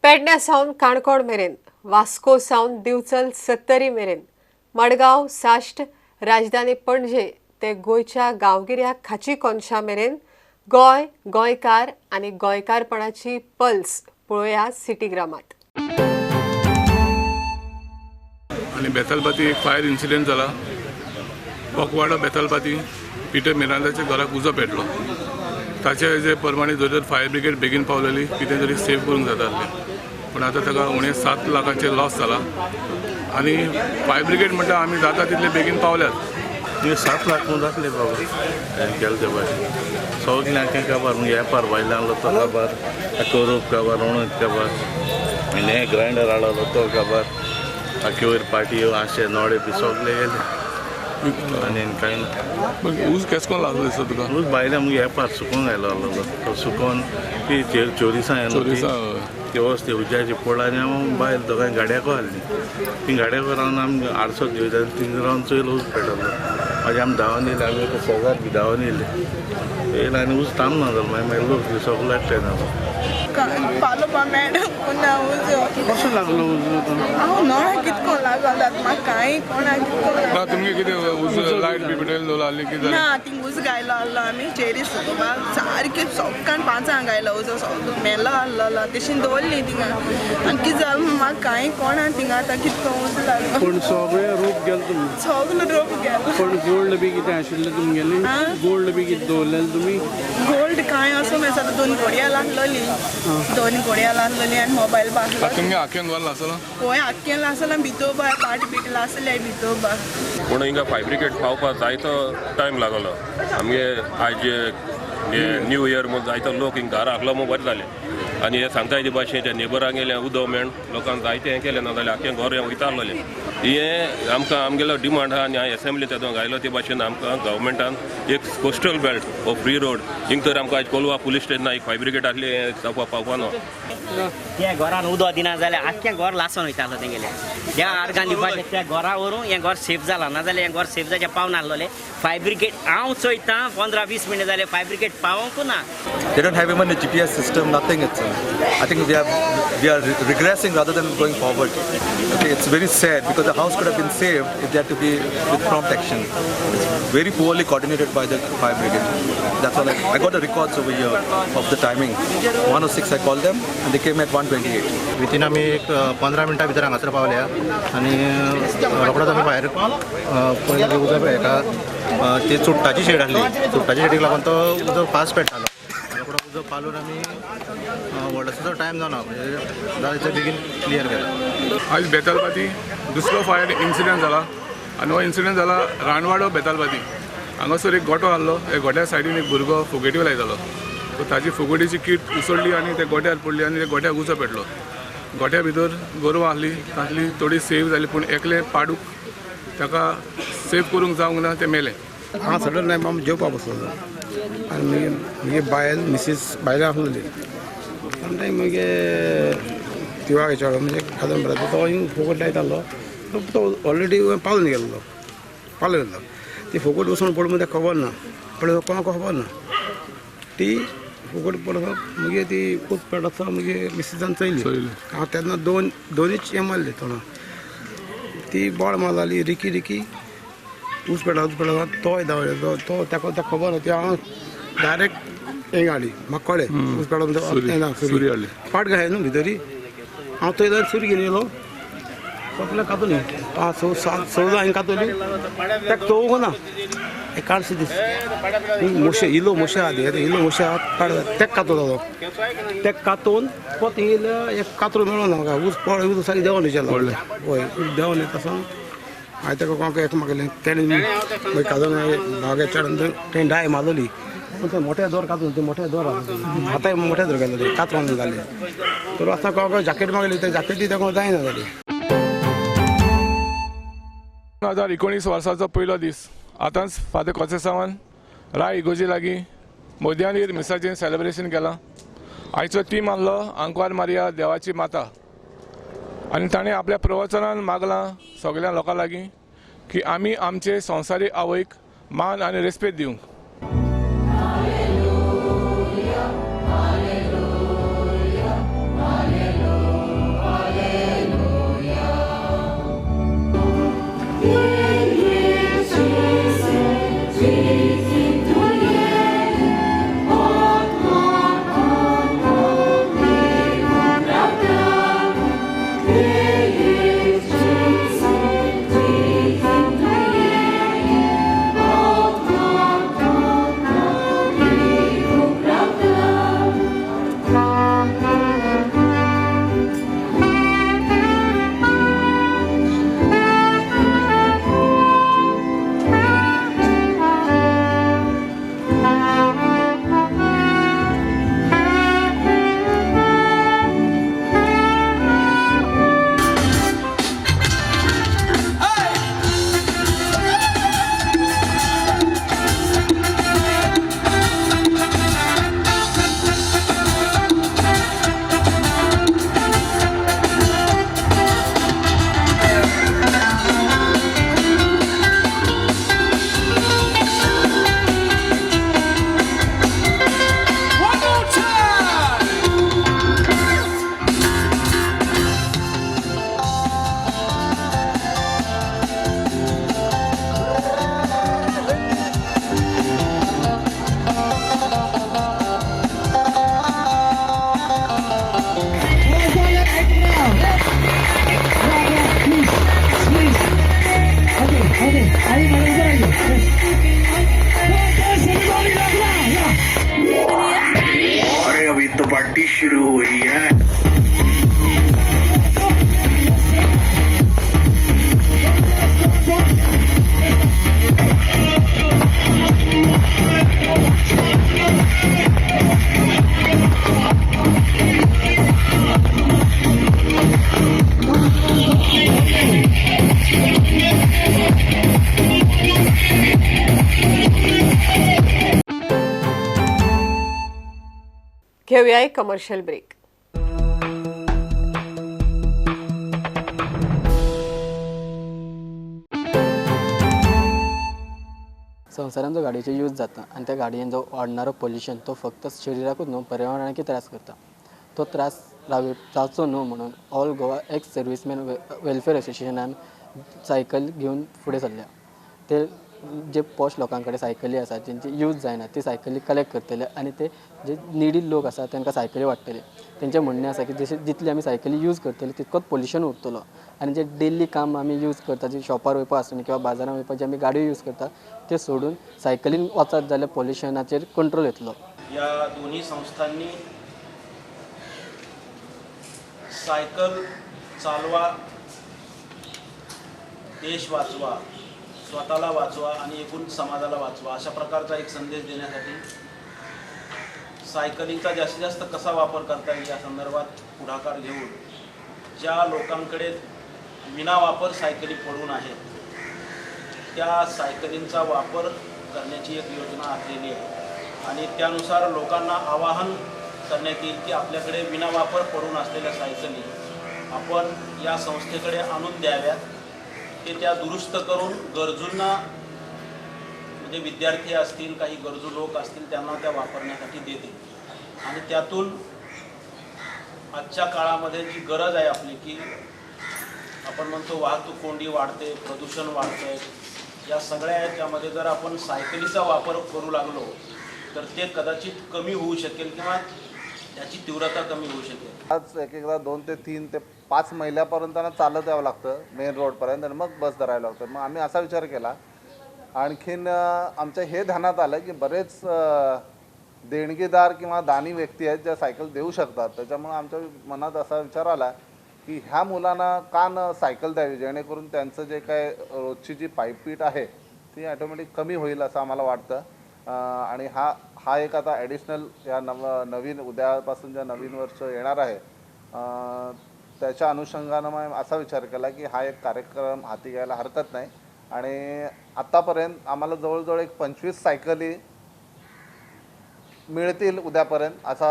पेडण्यां सावन काणकोण मेरेन, वास्को सावन दिवचल सत्तरी मेरेन, मडगांव साश्ट राजधानी पणजे ते गोंयच्या गांवगिऱ्या खाची कोनशा मेरेन गोंय, गोंयकार आनी गोंयकारपणाची पल्स पळोवया सिटीग्रामांत. आणि बेतालबाती एक फायर इन्सिडेंट जाला. पकवाडा बेतालबाती पिटर मिरांदाच्या घराक उजो पेटलो. ताचे हेजे प्रमाणे जर फायर ब्रिगेड बेगीन पावलेली कितें तरी सेव करूंक जाता आसलें, पूण आतां ताका उणे 7 लाखांचे लॉस जाला. आनी फायर ब्रिगेड म्हणटा आमी जाता तितले बेगीन पावल्यात. 7 लाख म्हणून जातले बाबा गेले ते भाशेन सगळ्यांक खबर येपार भायल्यान तो खबर करूप खबर उणूच खबर आनी हे ग्रायंडर हाडलो तो खबर आख्यो वयर पाटयो आशे नोडे बी सगळे गेले आनी कांय ना. ऊस केस कोन लागलो दिसता तुका? ऊस भायल्या मुगे येपार सुकून आयलो आहलो तो सुकोवन ती चोरिसां येलो ती वस्त उज्याची पड आनी हांव भायर दोगांय गाड्याको हाडली. ती गाड्याको रावन आमी आडसो दिवता थिंग रावन चोयल ऊस पेटलो. मागीर आमी धांवन येयले, आमी एक शेजार बी धांवन येयले येयले आनी ऊस थांब ना जालो. मागीर लोक बी सगळे एकठांय जालो. पालोवपा मेळना कोणा उजो कसो लागलो ऊस हांव नोळा कितको लागला म्हाका कांय कोणा कितको तुमगे कितें ऊस लायट बी पेटयले दवरली कितें ना थिंग उज गायलो आहलो आमी चेरी सुकोवपा सारकें सकाळ 5 गायलो उजो सगळो मेलो आहलो तशीं दवरली थिंगा आनी कितें जालें म्हाका कांय कोणा थिंगा आतां कितको उज लागलो. पण सगळे रूप गेले तुमी सगलो रोप गेलो. पण गोल्ड बी कितें आशिल्लें तुमगेलें? गोल्ड बी कितें दवरलेलें तुमी? गोल्ड कांय असो मेळटा 2 घडयाळ आहलोली 2 घडयाळ आहलोली आनी मोबायल बासलो. तुमगे आख्यान घाल आसलो? होय आख्यान आसलो भितोबा पाट बिटला आसले भितोबा. पूण हिंगा फायर ब्रिगेड पावपाक जायतो टायम लागलो. आमगे आज न्यू इयर म्हूण जायतो लोक हिंगा घरा आसलो म्हूण बरें जालें. आनी हे सांगता ते भाशेन त्या नेबरांक गेलें उदो मेळून लोकांक जायतें हें केलें ना जाल्यार आख्खें घर वयता आसलें. हें आमकां आमगेलो डिमांड आहा आनी हांवें एसेंब्ली तेदो घायलो ते भाशेन आमकां गव्हर्मेंटान एक कोस्टल बेल्ट हो फ्री रोड हिंग तर आमकां आज कोलवा पुलीस स्टेशनाक एक फायर ब्रिगेड आसली हें जावपाक पावपाना. त्या घरान उदो दिना जाल्यार आख्खें घर लासून वयतालो तेंगेलें. ह्या आर्गान दिवपाचें त्या घरा व्हरून हें घर सेफ जालां ना जाल्यार हें घर सेफ जावचें पावना आसलोलें. फायर ब्रिगेड हांव चोयतां 15-20 मिनटां जाले फायर ब्रिगेड पावोंकू ना. They don't have even a GPS system, nothing. I think we are regressing rather than going forward. Okay, it's very sad because the house could have been saved if they had to be with prompt action. It's very poorly coordinated by the fire brigade. That's all. I got the records over here of the timing. 1:06 I called them and they came at 1:28. Within आमी एक 15 मिनटां भितर हांगासर पावल्या आनी रोखडोच आमी भायर पयलीं उदक हेका ती चुट्टाची शेड आसली. चुट्टाची शेडीक लागून तो उदक फास्ट पेट्टालो. रोखडो उदक पालून आमी व्हडलोसो टायम जावना म्हणजे बेगीन क्लियर केलो. आज बेतालबाती दुसरो फायर इन्सिडेंट जाला आनी हो इन्सिडेंट जाला रानवाडो बेतालबाती. हांगासर एक गोठो आहलो. त्या गोठ्या सायडीन एक भुरगो फुगेट्यो लायतालो. सो ताची फुगोटीची कीट उसळ्ळी आनी त्या गोठ्यार पडली आनी त्या गोठ्याक उजो पेटलो. गोठ्या भितर गोरवां आहली तांतली थोडी सेव जाली पूण एकले पाडूक ताका सेव करूंक जावंक ना ते मेले. हांगा सडन टायम आमी जेवपाक बसलो आनी मगे बायल मिसीस बायलां आसलेली आनी मगे तिवाक विचारलो म्हणजे कादंबऱ्याचो तो हिंग फुगट लायतालो. तो ऑलरेडी पावून गेल्लो. ती फुगट वचून पड म्हणजे खबर ना पळय कोणाक खबर ना. ती फुगट पडलो मगे ती खूब पेटता मगे मिसिसान चयली. हांव तेन्ना दोनीच हें मारली तोंडां. ती बोळ मारली रिकी ऊस पेटला तोय धांवलो तो ताका खबर ना. ती हांव डायरेक्ट हें हाडली म्हाका कळ्ळें ऊस पेटला सुरी हाडली पाट घाय न्हू भितरी. हांव थंय सुरी घेवन येयलो सगळें कातुली 5-6 हांवें कातुली ताका तोवूंक ना. एक काडशी दीस मोशे इलो मोशे आहा इलो मोशे आहा काड ताका कातलो ताका कातून परत येयल्या एक कातरो मेळो ना म्हाका. ऊस पळ ऊस सारकें देंवन विचारलो. हय देंवन येता आसा हांवें ताका कोणाक एक मागलें तेणें मागीर काजून भागे चडून तेणें डाय मारलोली. पूण ते मोठे दोर कातून ते मोठे दोर आतां मोठे दोर गेले ते कातरून जाले. तर आतां कोणाक जॅकेट मागली ते जॅकेटी ताका जायना जाली. 2019 वर्साचो पयलो दीस आतांच फादर कोचे सावन राय इगोजी लागीं मोदयांनीर मिसाचें सेलेब्रेशन केलां. आयचो थीम आहलो आंकवार मारिया देवाची माता. आनी ताणें आपल्या प्रवचनान मागलां सगळ्या लोकां लागीं की आमी आमचे संवसारी आवयक मान आनी रेस्पेद दिवंक. Hallelujah, hallelujah, hallelujah. पार्टी शुरू हुई है। घेऊया एक कमर्शियल ब्रेक. संवसारान जो गाडयेचो यूज जाता आनी त्या गाडयेन जो वाडणारो पोल्युशन तो फक्त शरिराकूच न्हू पर्यावरणाकूय त्रास करता. तो त्रास जावचो न्हू म्हणून all Goa ex serviceman welfare असोसिएशनान सायकल घेवन फुडें सरल्या. ते जे पॉश लोकां कडेन सायकली आसा जेंची यूज जायना ती सायकली कलेक्ट करतले आनी ते जे निडी लोक आसा तांकां सायकली वाडटले. तेंचें म्हणणें आसा की जशें जितली आमी सायकली यूज करतले तितकोच पोल्युशन उरतलो आनी जे डेली काम आमी यूज करता जे शॉपार वयपा आसतना किंवा बाजारान वयपा जे आमी गाडयो यूज करता ते सोडून सायकलीन वचत जाल्यार पोल्युशनाचेर कंट्रोल येतलो. या दोन्ही संस्थांनी सायकल चालवा, देश वाचवा, स्वतःला वाचवा आणि एकूण समाजाला वाचवा अशा प्रकारचा एक संदेश देण्यासाठी सायकलिंगचा जास्तीत जास्त कसा वापर करता येईल या संदर्भात पुढाकार घेऊन ज्या लोकांकडे विना वापर सायकली पडून आहेत त्या सायकलींचा वापर करण्याची एक योजना आखलेली आहे आणि त्यानुसार लोकांना आवाहन करण्यात येईल की आपल्याकडे विना वापर पडून असलेल्या सायकली आपण या संस्थेकडे आणून द्याव्यात. ते त्या दुरुस्त करून गरजूंना म्हणजे विद्यार्थी असतील काही गरजू लोक असतील त्यांना त्या वापरण्यासाठी देते आणि त्यातून आजच्या काळामध्ये जी गरज आहे आपली की आपण म्हणतो वाहतूक कोंडी वाढते, प्रदूषण वाढतंय, या सगळ्या याच्यामध्ये जर आपण सायकलीचा वापर करू लागलो तर ते कदाचित कमी होऊ शकेल किंवा त्याची तीव्रता कमी होऊ शकेल. आज एक एकदा 2 ते 3 ते 5 मैलापर्यंत चालत यावं लागतं मेन रोडपर्यंत आणि मग बस धरायला लागतं. मग आम्ही असा विचार केला. आणखीन आमच्या हे ध्यानात आलं की बरेच देणगीदार किंवा दानी व्यक्ती आहेत ज्या सायकल देऊ शकतात. त्याच्यामुळे आमच्या मनात असा विचार आला की ह्या मुलांना का न सायकल द्यावी जेणेकरून त्यांचं जे काय रोजची जी पायपीट आहे ती ॲटोमॅटिक कमी होईल असं आम्हाला वाटतं. आणि हा एक आता ॲडिशनल या नवीन उद्यापासून ज्या नवीन वर्ष येणार आहे त्याच्या अनुषंगानं मग असा विचार केला की हा एक कार्यक्रम हाती घ्यायला हरकत नाही. आणि आत्तापर्यंत आम्हाला जवळजवळ एक 25 सायकली मिळतील उद्यापर्यंत असा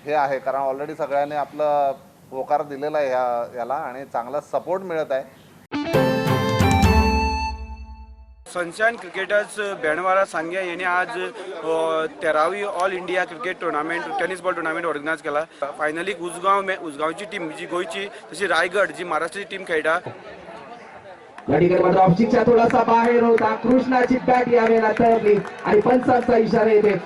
हे आहे. कारण ऑलरेडी सगळ्यांनी आपलं होकार दिलेला आहे याला आणि चांगला सपोर्ट मिळत आहे. सनशाईन क्रिकेटर्स बेणवारा सांग्या यांनी आज 13वी all India cricket tournament tennis ball tournament organise केला. फायनली उसगांवची टीम जी गोयची तशी रायगड जी महाराष्ट्राची टीम खेळटा. ऑप्शिकच्या थोडासा बाहेर होता. कृष्णाची बॅट यावेळेला तळली आणि पंचांचा इशारा येते.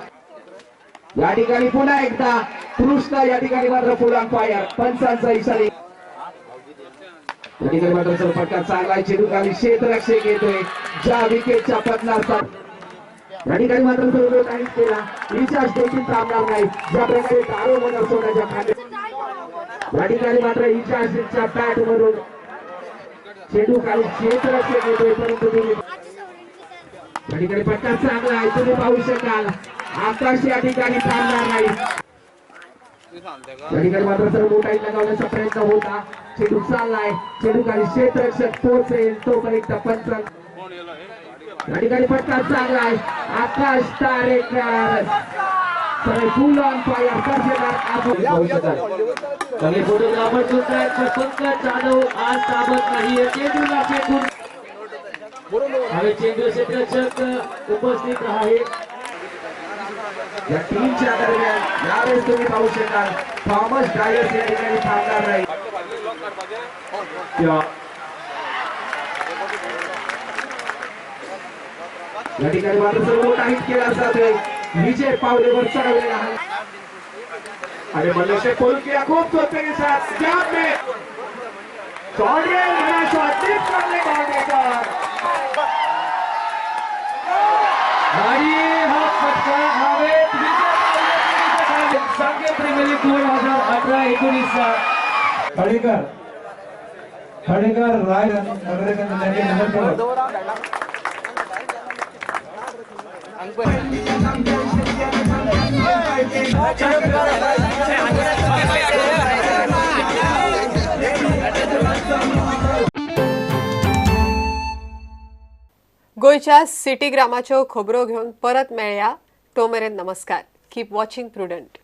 या ठिकाणी पुन्हा एकदा कृष्णा या ठिकाणी मात्र फुल ऑन फायर पंचांचा इशारा. या ठिकाणी मात्र फटका चांगला चेंडू खाली क्षेत्ररक्षक येतोय ज्या विकेटच्या पतनाचा. या ठिकाणी मात्र सर्व काहीच केला रिचार्ज देखील थांबणार नाही. ज्या प्रकारे दारो मधून सोडायच्या खाली या ठिकाणी मात्र रिचार्जच्या बॅट वरून चेंडू खाली क्षेत्ररक्षक येतोय परंतु या ठिकाणी फटका चांगला आहे. तुम्ही पाहू शकाल आकाश या ठिकाणी थांबणार नाही. या ठिकाणी मात्र सर्व मोठाई लगावण्याचा प्रयत्न होता. चेंडू चाललाय चेंडू खाली क्षेत्ररक्षक पोहोचेल तोपर्यंत पंच. या ठिकाणी फटका चांगला आहे. Akash Tarekar full on fire photographer Pankaj Jadhav आज ताबत नाही. चेंडूला चेंडू चेंडू क्षेत्ररक्षक उपस्थित आहे. या टीमच्या दरम्यान यावेळेस तुम्ही पाहू शकाल थॉमस डायस या ठिकाणी थांबणार नाही. या ठिकाणी मात्र सर्व मोठा हिट केला जातोय. विजय पावलेवर चढवलेला आहे आणि मल्लेश पोल किया खूप चोटे के साथ जॉब में चौड़िया बड़ा शॉट टिप करने बाउंड्री आणि हा फटका हवेत सांगे प्रीमियर लीग खडेकर राय नगरकंद त्यांचे नगरसेवक गोयच्या सिटी ग्रामाच्यो खबरो घेवन परत मेळया. तो मेरेन नमस्कार. Keep watching prudent.